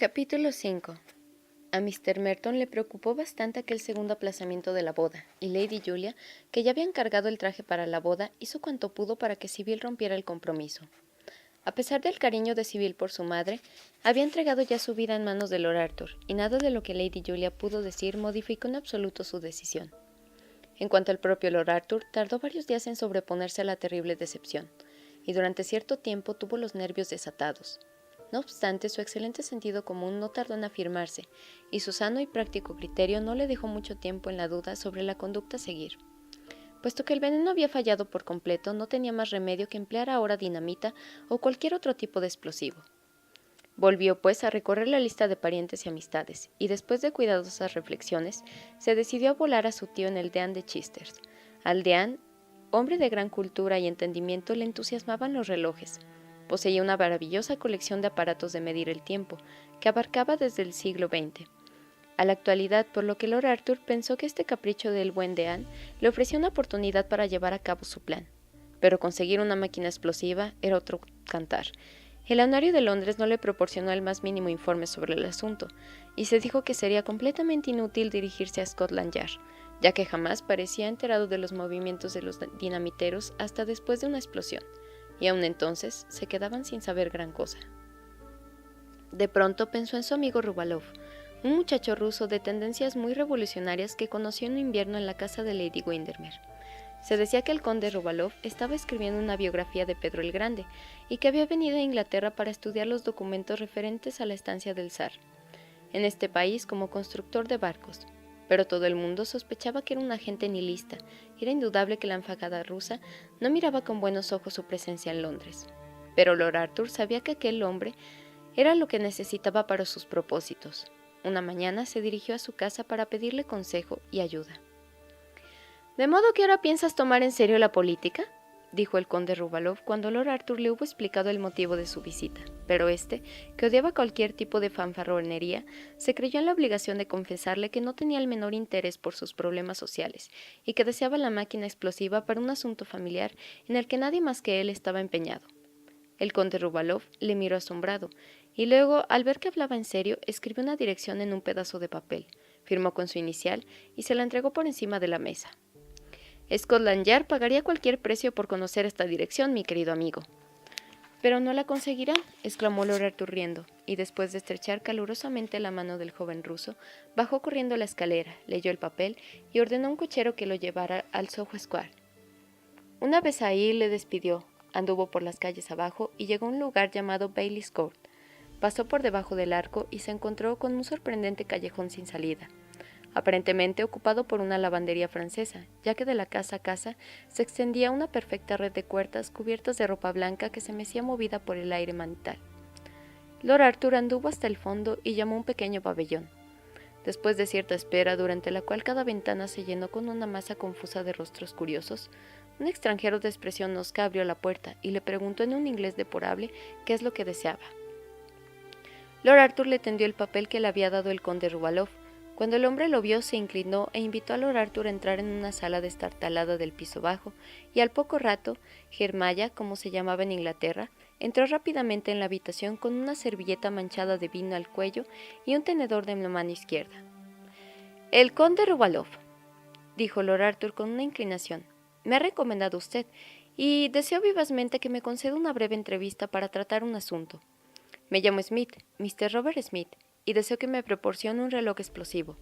Capítulo 5. A Mr. Merton le preocupó bastante aquel segundo aplazamiento de la boda, y Lady Julia, que ya había encargado el traje para la boda, hizo cuanto pudo para que Sibyl rompiera el compromiso. A pesar del cariño de Sibyl por su madre, había entregado ya su vida en manos de Lord Arthur, y nada de lo que Lady Julia pudo decir modificó en absoluto su decisión. En cuanto al propio Lord Arthur, tardó varios días en sobreponerse a la terrible decepción, y durante cierto tiempo tuvo los nervios desatados. No obstante, su excelente sentido común no tardó en afirmarse, y su sano y práctico criterio no le dejó mucho tiempo en la duda sobre la conducta a seguir. Puesto que el veneno había fallado por completo, no tenía más remedio que emplear ahora dinamita o cualquier otro tipo de explosivo. Volvió, pues, a recorrer la lista de parientes y amistades, y después de cuidadosas reflexiones, se decidió a volar a su tío en el deán de Chisters. Al deán, hombre de gran cultura y entendimiento, le entusiasmaban los relojes. Poseía una maravillosa colección de aparatos de medir el tiempo, que abarcaba desde el siglo XX a la actualidad, por lo que Lord Arthur pensó que este capricho del buen deán le ofrecía una oportunidad para llevar a cabo su plan. Pero conseguir una máquina explosiva era otro cantar. El anuario de Londres no le proporcionó el más mínimo informe sobre el asunto, y se dijo que sería completamente inútil dirigirse a Scotland Yard, ya que jamás parecía enterado de los movimientos de los dinamiteros hasta después de una explosión, y aun entonces se quedaban sin saber gran cosa. De pronto pensó en su amigo Rubalov, un muchacho ruso de tendencias muy revolucionarias que conoció en un invierno en la casa de Lady Windermere. Se decía que el conde Rubalov estaba escribiendo una biografía de Pedro el Grande y que había venido a Inglaterra para estudiar los documentos referentes a la estancia del zar en este país como constructor de barcos. Pero todo el mundo sospechaba que era un agente nihilista, y era indudable que la embajada rusa no miraba con buenos ojos su presencia en Londres. Pero Lord Arthur sabía que aquel hombre era lo que necesitaba para sus propósitos. Una mañana se dirigió a su casa para pedirle consejo y ayuda. «¿De modo que ahora piensas tomar en serio la política?», dijo el conde Rubalov cuando Lord Arthur le hubo explicado el motivo de su visita, pero éste, que odiaba cualquier tipo de fanfarronería, se creyó en la obligación de confesarle que no tenía el menor interés por sus problemas sociales y que deseaba la máquina explosiva para un asunto familiar en el que nadie más que él estaba empeñado. El conde Rubalov le miró asombrado, y luego, al ver que hablaba en serio, escribió una dirección en un pedazo de papel, firmó con su inicial y se la entregó por encima de la mesa. «Scotland Yard pagaría cualquier precio por conocer esta dirección, mi querido amigo». «Pero no la conseguirán», exclamó Lord Arthur riendo, y después de estrechar calurosamente la mano del joven ruso, bajó corriendo la escalera, leyó el papel y ordenó a un cochero que lo llevara al Soho Square. Una vez ahí le despidió, anduvo por las calles abajo y llegó a un lugar llamado Bailey's Court. Pasó por debajo del arco y se encontró con un sorprendente callejón sin salida, aparentemente ocupado por una lavandería francesa, ya que de la casa a casa se extendía una perfecta red de puertas cubiertas de ropa blanca que se mecía movida por el aire manital. Lord Arthur anduvo hasta el fondo y llamó a un pequeño pabellón. Después de cierta espera, durante la cual cada ventana se llenó con una masa confusa de rostros curiosos, un extranjero de expresión hosca abrió la puerta y le preguntó en un inglés deplorable qué es lo que deseaba. Lord Arthur le tendió el papel que le había dado el conde Rubalov. Cuando el hombre lo vio, se inclinó e invitó a Lord Arthur a entrar en una sala destartalada del piso bajo, y al poco rato, Germaya, como se llamaba en Inglaterra, entró rápidamente en la habitación con una servilleta manchada de vino al cuello y un tenedor de la mano izquierda. «El conde Rubalov», dijo Lord Arthur con una inclinación, «me ha recomendado usted, y deseo vivazmente que me conceda una breve entrevista para tratar un asunto. Me llamo Smith, Mr. Robert Smith, y deseo que me proporcione un reloj explosivo».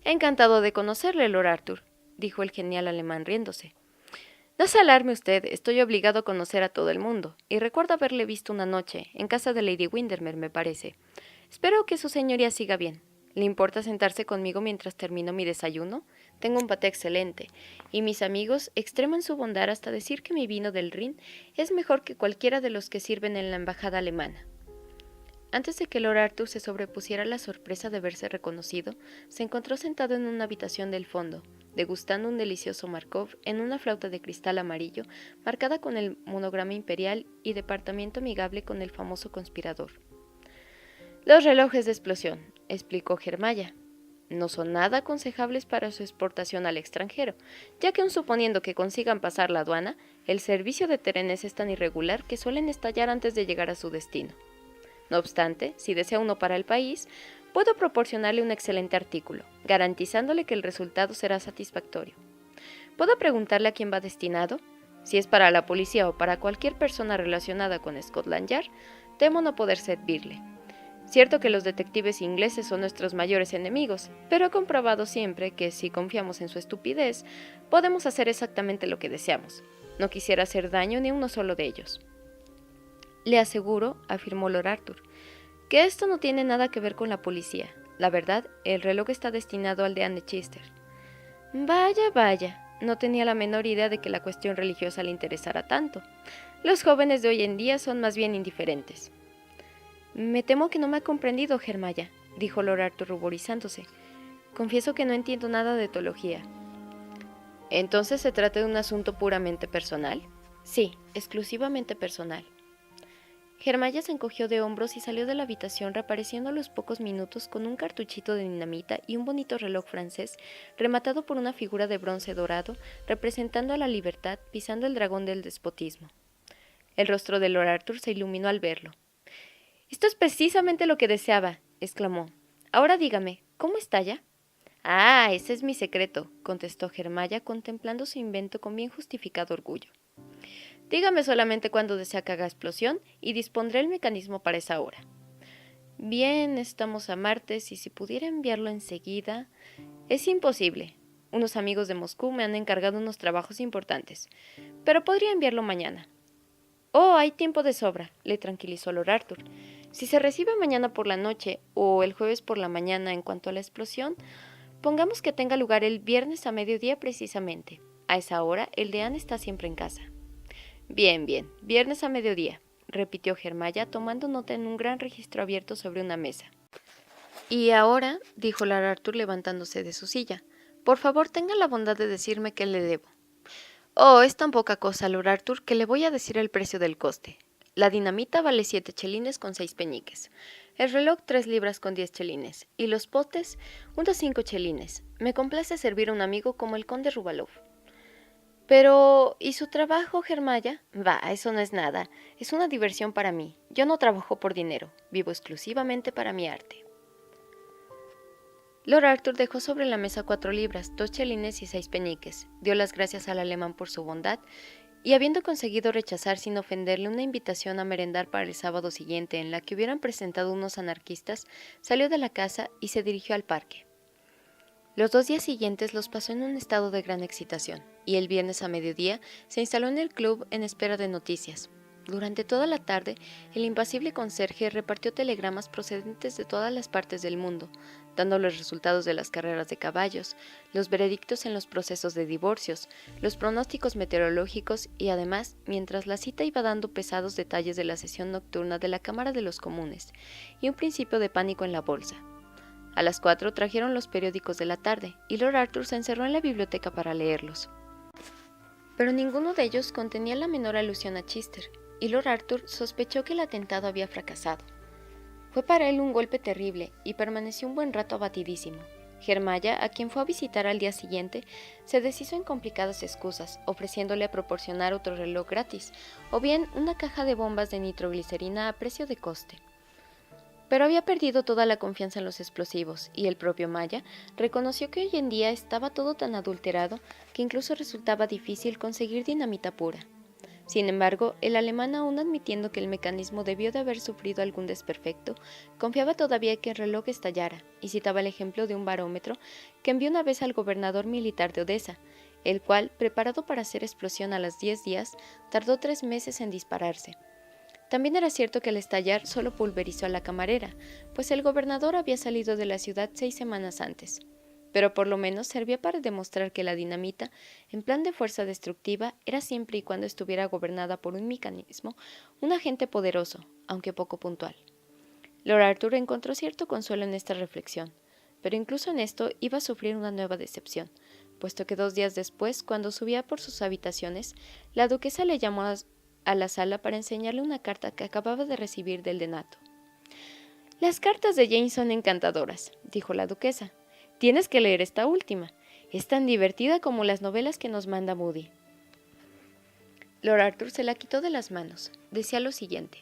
«Encantado de conocerle, Lord Arthur», dijo el genial alemán riéndose. «No se alarme usted, estoy obligado a conocer a todo el mundo, y recuerdo haberle visto una noche, en casa de Lady Windermere, me parece. Espero que su señoría siga bien. ¿Le importa sentarse conmigo mientras termino mi desayuno? Tengo un paté excelente, y mis amigos extreman su bondad hasta decir que mi vino del Rin es mejor que cualquiera de los que sirven en la embajada alemana». Antes de que Lord Arthur se sobrepusiera a la sorpresa de verse reconocido, se encontró sentado en una habitación del fondo, degustando un delicioso Markov en una flauta de cristal amarillo, marcada con el monograma imperial y departamento amigable con el famoso conspirador. «Los relojes de explosión», explicó Germaya, «no son nada aconsejables para su exportación al extranjero, ya que aun suponiendo que consigan pasar la aduana, el servicio de trenes es tan irregular que suelen estallar antes de llegar a su destino». No obstante, si desea uno para el país, puedo proporcionarle un excelente artículo, garantizándole que el resultado será satisfactorio. ¿Puedo preguntarle a quién va destinado? Si es para la policía o para cualquier persona relacionada con Scotland Yard, temo no poder servirle. Cierto que los detectives ingleses son nuestros mayores enemigos, pero he comprobado siempre que si confiamos en su estupidez, podemos hacer exactamente lo que deseamos. No quisiera hacer daño ni a uno solo de ellos. Le aseguro, afirmó Lord Arthur, que esto no tiene nada que ver con la policía. La verdad, el reloj está destinado al deán de Chester. Vaya, vaya, no tenía la menor idea de que la cuestión religiosa le interesara tanto. Los jóvenes de hoy en día son más bien indiferentes. Me temo que no me ha comprendido, Germaya, dijo Lord Arthur ruborizándose. Confieso que no entiendo nada de teología. ¿Entonces se trata de un asunto puramente personal? Sí, exclusivamente personal. Germaya se encogió de hombros y salió de la habitación, reapareciendo a los pocos minutos con un cartuchito de dinamita y un bonito reloj francés rematado por una figura de bronce dorado representando a la libertad pisando el dragón del despotismo. El rostro de Lord Arthur se iluminó al verlo. «Esto es precisamente lo que deseaba», exclamó. «Ahora dígame, ¿cómo está ya?» «Ah, ese es mi secreto», contestó Germaya, contemplando su invento con bien justificado orgullo. «Dígame solamente cuándo desea que haga explosión y dispondré el mecanismo para esa hora». «Bien, estamos a martes y si pudiera enviarlo enseguida...» «Es imposible. Unos amigos de Moscú me han encargado unos trabajos importantes, pero podría enviarlo mañana». «Oh, hay tiempo de sobra», le tranquilizó Lord Arthur. «Si se recibe mañana por la noche o el jueves por la mañana en cuanto a la explosión, pongamos que tenga lugar el viernes a mediodía precisamente. A esa hora el deán está siempre en casa». «Bien, bien, viernes a mediodía», repitió Germaya, tomando nota en un gran registro abierto sobre una mesa. «Y ahora», dijo Lord Arthur levantándose de su silla, «por favor tenga la bondad de decirme qué le debo». «Oh, es tan poca cosa, Lord Arthur, que le voy a decir el precio del coste. La dinamita vale 7 chelines con 6 peniques, el reloj 3 libras con 10 chelines, y los potes unos 5 chelines. Me complace servir a un amigo como el conde Rubalov». «Pero, ¿y su trabajo, Germaya?» «Va, eso no es nada. Es una diversión para mí. Yo no trabajo por dinero. Vivo exclusivamente para mi arte». Lord Arthur dejó sobre la mesa 4 libras, 2 chelines y 6 peniques, dio las gracias al alemán por su bondad, y habiendo conseguido rechazar sin ofenderle una invitación a merendar para el sábado siguiente en la que hubieran presentado unos anarquistas, salió de la casa y se dirigió al parque. Los 2 días siguientes los pasó en un estado de gran excitación, y el viernes a mediodía se instaló en el club en espera de noticias. Durante toda la tarde, el impasible conserje repartió telegramas procedentes de todas las partes del mundo, dando los resultados de las carreras de caballos, los veredictos en los procesos de divorcios, los pronósticos meteorológicos y además, mientras la cita iba dando pesados detalles de la sesión nocturna de la Cámara de los Comunes y un principio de pánico en la bolsa. A las 4 trajeron los periódicos de la tarde y Lord Arthur se encerró en la biblioteca para leerlos. Pero ninguno de ellos contenía la menor alusión a Chester, y Lord Arthur sospechó que el atentado había fracasado. Fue para él un golpe terrible y permaneció un buen rato abatidísimo. Germaya, a quien fue a visitar al día siguiente, se deshizo en complicadas excusas, ofreciéndole a proporcionar otro reloj gratis, o bien una caja de bombas de nitroglicerina a precio de coste. Pero había perdido toda la confianza en los explosivos, y el propio Maya reconoció que hoy en día estaba todo tan adulterado que incluso resultaba difícil conseguir dinamita pura. Sin embargo, el alemán, aún admitiendo que el mecanismo debió de haber sufrido algún desperfecto, confiaba todavía que el reloj estallara, y citaba el ejemplo de un barómetro que envió una vez al gobernador militar de Odessa, el cual, preparado para hacer explosión a los 10 días, tardó 3 meses en dispararse. También era cierto que al estallar solo pulverizó a la camarera, pues el gobernador había salido de la ciudad 6 semanas antes. Pero por lo menos servía para demostrar que la dinamita, en plan de fuerza destructiva, era siempre y cuando estuviera gobernada por un mecanismo, un agente poderoso, aunque poco puntual. Lord Arthur encontró cierto consuelo en esta reflexión, pero incluso en esto iba a sufrir una nueva decepción, puesto que 2 días después, cuando subía por sus habitaciones, la duquesa le llamó a la sala para enseñarle una carta que acababa de recibir del denato. «Las cartas de Jane son encantadoras», dijo la duquesa. «Tienes que leer esta última. Es tan divertida como las novelas que nos manda Moody». Lord Arthur se la quitó de las manos. Decía lo siguiente: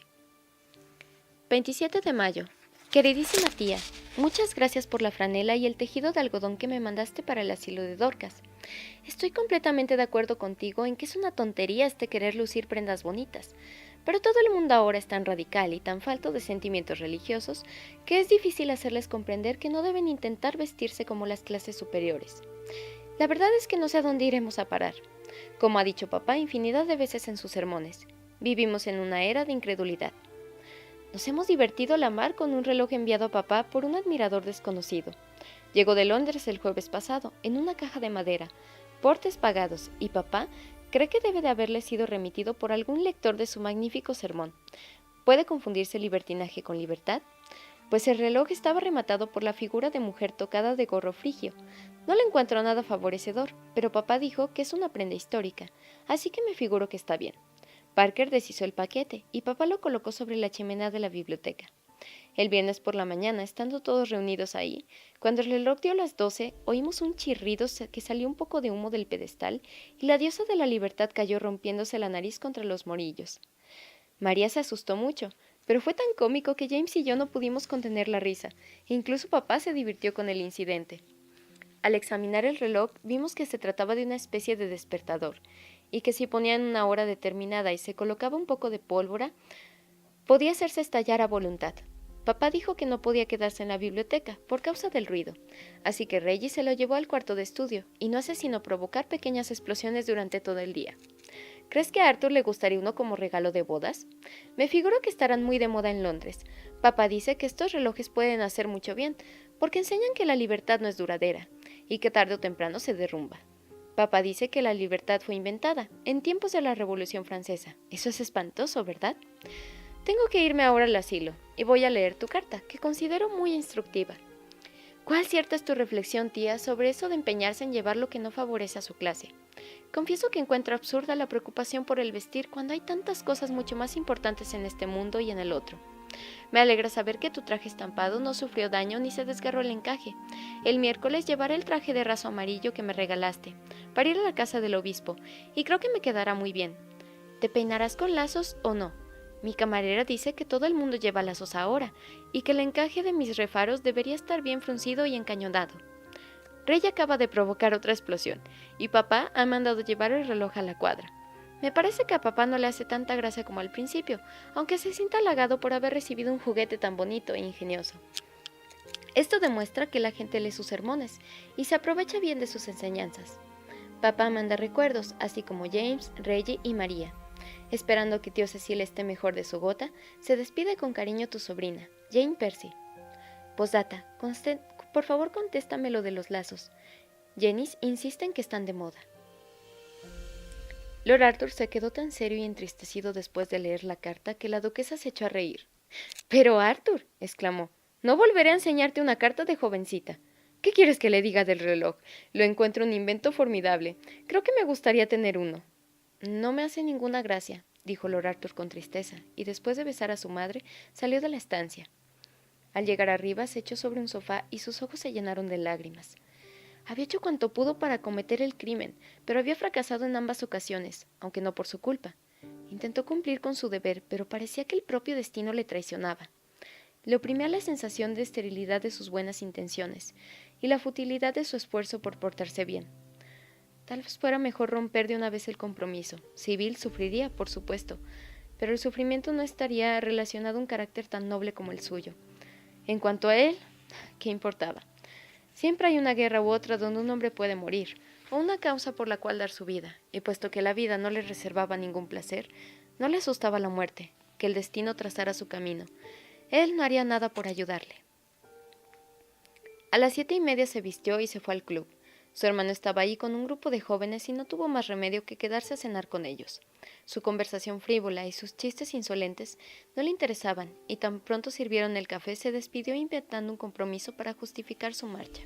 27 de mayo. Queridísima tía, muchas gracias por la franela y el tejido de algodón que me mandaste para el asilo de Dorcas. Estoy completamente de acuerdo contigo en que es una tontería querer lucir prendas bonitas, pero todo el mundo ahora es tan radical y tan falto de sentimientos religiosos que es difícil hacerles comprender que no deben intentar vestirse como las clases superiores. La verdad es que no sé a dónde iremos a parar. Como ha dicho papá infinidad de veces en sus sermones, vivimos en una era de incredulidad. Nos hemos divertido a la mar con un reloj enviado a papá por un admirador desconocido. Llegó de Londres el jueves pasado, en una caja de madera, portes pagados, y papá cree que debe de haberle sido remitido por algún lector de su magnífico sermón. ¿Puede confundirse libertinaje con libertad? Pues el reloj estaba rematado por la figura de mujer tocada de gorro frigio. No le encuentro nada favorecedor, pero papá dijo que es una prenda histórica, así que me figuro que está bien. Parker deshizo el paquete y papá lo colocó sobre la chimenea de la biblioteca. El viernes por la mañana, estando todos reunidos ahí, cuando el reloj dio las 12, oímos un chirrido que salió un poco de humo del pedestal y la diosa de la libertad cayó rompiéndose la nariz contra los morillos. María se asustó mucho, pero fue tan cómico que James y yo no pudimos contener la risa, e incluso papá se divirtió con el incidente. Al examinar el reloj, vimos que se trataba de una especie de despertador, y que si ponían una hora determinada y se colocaba un poco de pólvora, podía hacerse estallar a voluntad. Papá dijo que no podía quedarse en la biblioteca por causa del ruido, así que Reggie se lo llevó al cuarto de estudio y no hace sino provocar pequeñas explosiones durante todo el día. ¿Crees que a Arthur le gustaría uno como regalo de bodas? Me figuro que estarán muy de moda en Londres. Papá dice que estos relojes pueden hacer mucho bien, porque enseñan que la libertad no es duradera, y que tarde o temprano se derrumba. Papá dice que la libertad fue inventada en tiempos de la Revolución Francesa. Eso es espantoso, ¿verdad? Tengo que irme ahora al asilo, y voy a leer tu carta, que considero muy instructiva. ¿Cuál cierta es tu reflexión, tía, sobre eso de empeñarse en llevar lo que no favorece a su clase? Confieso que encuentro absurda la preocupación por el vestir cuando hay tantas cosas mucho más importantes en este mundo y en el otro. Me alegra saber que tu traje estampado no sufrió daño ni se desgarró el encaje. El miércoles llevaré el traje de raso amarillo que me regalaste, para ir a la casa del obispo, y creo que me quedará muy bien. ¿Te peinarás con lazos o no? Mi camarera dice que todo el mundo lleva lazos ahora, y que el encaje de mis refaros debería estar bien fruncido y encañonado. Rey acaba de provocar otra explosión, y papá ha mandado llevar el reloj a la cuadra. Me parece que a papá no le hace tanta gracia como al principio, aunque se sienta halagado por haber recibido un juguete tan bonito e ingenioso. Esto demuestra que la gente lee sus sermones y se aprovecha bien de sus enseñanzas. Papá manda recuerdos, así como James, Reggie y María. Esperando que tío Cecil esté mejor de su gota, se despide con cariño tu sobrina, Jane Percy. Postdata, por favor contéstame lo de los lazos. Jennys insiste en que están de moda. Lord Arthur se quedó tan serio y entristecido después de leer la carta que la duquesa se echó a reír. «Pero Arthur», exclamó, «no volveré a enseñarte una carta de jovencita. ¿Qué quieres que le diga del reloj? Lo encuentro un invento formidable. Creo que me gustaría tener uno». «No me hace ninguna gracia», dijo Lord Arthur con tristeza, y después de besar a su madre, salió de la estancia. Al llegar arriba, se echó sobre un sofá y sus ojos se llenaron de lágrimas. Había hecho cuanto pudo para cometer el crimen, pero había fracasado en ambas ocasiones, aunque no por su culpa. Intentó cumplir con su deber, pero parecía que el propio destino le traicionaba. Le oprimía la sensación de esterilidad de sus buenas intenciones y la futilidad de su esfuerzo por portarse bien. Tal vez fuera mejor romper de una vez el compromiso. Sibyl sufriría, por supuesto, pero el sufrimiento no estaría relacionado a un carácter tan noble como el suyo. En cuanto a él, ¿qué importaba? Siempre hay una guerra u otra donde un hombre puede morir, o una causa por la cual dar su vida, y puesto que la vida no le reservaba ningún placer, no le asustaba la muerte, que el destino trazara su camino. Él no haría nada por ayudarle. A las 7:30 se vistió y se fue al club. Su hermano estaba ahí con un grupo de jóvenes y no tuvo más remedio que quedarse a cenar con ellos. Su conversación frívola y sus chistes insolentes no le interesaban, y tan pronto sirvieron el café se despidió inventando un compromiso para justificar su marcha.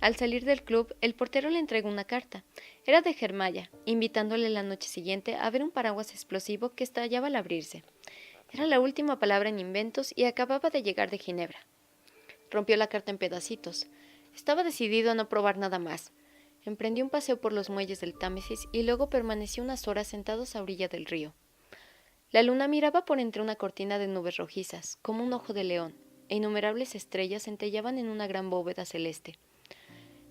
Al salir del club, el portero le entregó una carta. Era de Germaya, invitándole la noche siguiente a ver un paraguas explosivo que estallaba al abrirse. Era la última palabra en inventos y acababa de llegar de Ginebra. Rompió la carta en pedacitos. Estaba decidido a no probar nada más. Emprendió un paseo por los muelles del Támesis y luego permaneció unas horas sentados a orilla del río. La luna miraba por entre una cortina de nubes rojizas, como un ojo de león, e innumerables estrellas centellaban en una gran bóveda celeste.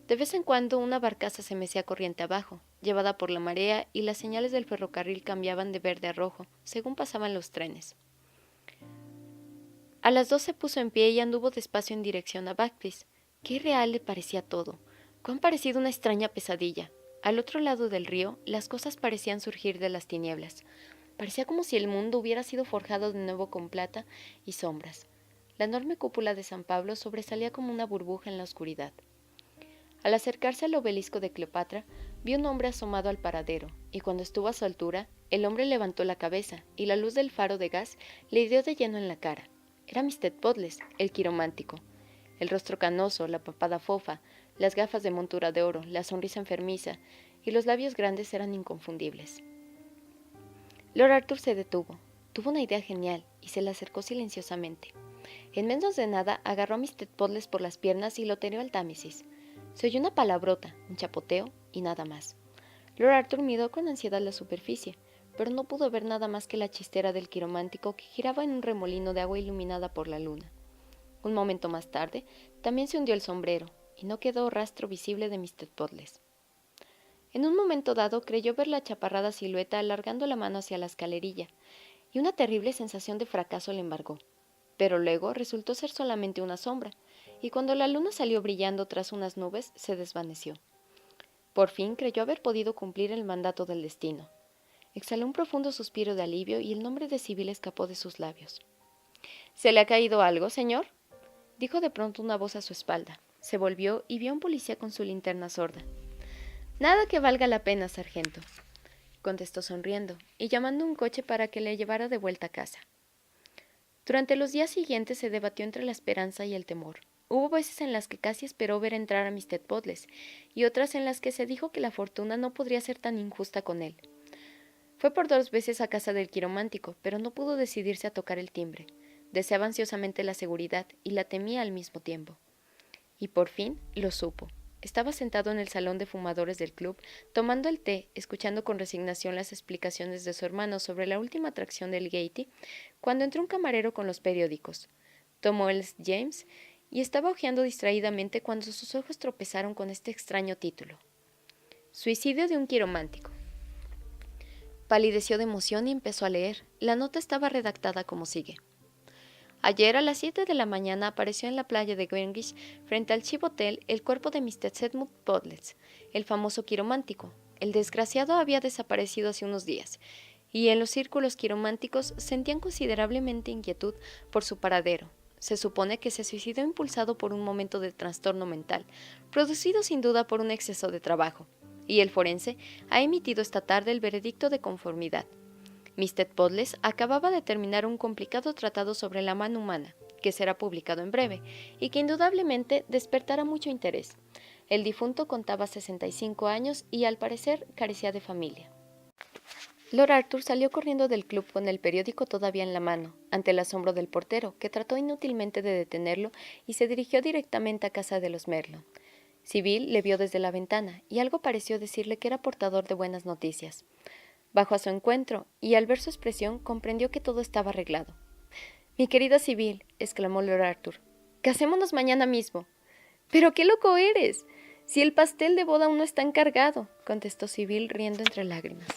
De vez en cuando una barcaza se mecía corriente abajo, llevada por la marea, y las señales del ferrocarril cambiaban de verde a rojo, según pasaban los trenes. A las 2 se puso en pie y anduvo despacio en dirección a Backfish. Qué real le parecía todo, cuán parecido una extraña pesadilla. Al otro lado del río, las cosas parecían surgir de las tinieblas. Parecía como si el mundo hubiera sido forjado de nuevo con plata y sombras. La enorme cúpula de San Pablo sobresalía como una burbuja en la oscuridad. Al acercarse al obelisco de Cleopatra, vio un hombre asomado al paradero, y cuando estuvo a su altura, el hombre levantó la cabeza, y la luz del faro de gas le dio de lleno en la cara. Era Mr. Podles, el quiromántico. El rostro canoso, la papada fofa, las gafas de montura de oro, la sonrisa enfermiza y los labios grandes eran inconfundibles. Lord Arthur se detuvo. Tuvo una idea genial y se le acercó silenciosamente. En menos de nada agarró a Mr. Podles por las piernas y lo tiró al Támesis. Se oyó una palabrota, un chapoteo y nada más. Lord Arthur miró con ansiedad la superficie, pero no pudo ver nada más que la chistera del quiromántico que giraba en un remolino de agua iluminada por la luna. Un momento más tarde, también se hundió el sombrero, y no quedó rastro visible de Mr. Podles. En un momento dado creyó ver la chaparrada silueta alargando la mano hacia la escalerilla, y una terrible sensación de fracaso le embargó. Pero luego resultó ser solamente una sombra, y cuando la luna salió brillando tras unas nubes, se desvaneció. Por fin creyó haber podido cumplir el mandato del destino. Exhaló un profundo suspiro de alivio y el nombre de Sibyl escapó de sus labios. —¿Se le ha caído algo, señor? —dijo de pronto una voz a su espalda. Se volvió y vio a un policía con su linterna sorda. —Nada que valga la pena, sargento —contestó sonriendo, y llamando a un coche para que le llevara de vuelta a casa. Durante los días siguientes se debatió entre la esperanza y el temor. Hubo veces en las que casi esperó ver entrar a Mr. Podles, y otras en las que se dijo que la fortuna no podría ser tan injusta con él. Fue por 2 veces a casa del quiromántico, pero no pudo decidirse a tocar el timbre. Deseaba ansiosamente la seguridad y la temía al mismo tiempo. Y por fin lo supo. Estaba sentado en el salón de fumadores del club, tomando el té, escuchando con resignación las explicaciones de su hermano sobre la última atracción del Gaiety, cuando entró un camarero con los periódicos. Tomó el James y estaba hojeando distraídamente cuando sus ojos tropezaron con este extraño título. Suicidio de un quiromántico. Palideció de emoción y empezó a leer. La nota estaba redactada como sigue. Ayer a las 7 de la mañana apareció en la playa de Greenwich, frente al Chivotel, el cuerpo de Mr. Sedmund Podles, el famoso quiromántico. El desgraciado había desaparecido hace unos días, y en los círculos quirománticos sentían considerablemente inquietud por su paradero. Se supone que se suicidó impulsado por un momento de trastorno mental, producido sin duda por un exceso de trabajo, y el forense ha emitido esta tarde el veredicto de conformidad. Mr. Podles acababa de terminar un complicado tratado sobre la mano humana, que será publicado en breve, y que indudablemente despertará mucho interés. El difunto contaba 65 años y al parecer carecía de familia. Lord Arthur salió corriendo del club con el periódico todavía en la mano, ante el asombro del portero, que trató inútilmente de detenerlo y se dirigió directamente a casa de los Merlon. Sibyl le vio desde la ventana y algo pareció decirle que era portador de buenas noticias. Bajó a su encuentro y al ver su expresión comprendió que todo estaba arreglado. «Mi querida Sibyl», exclamó Lord Arthur, «casémonos mañana mismo». «¡Pero qué loco eres! Si el pastel de boda aún no está encargado», contestó Sibyl riendo entre lágrimas.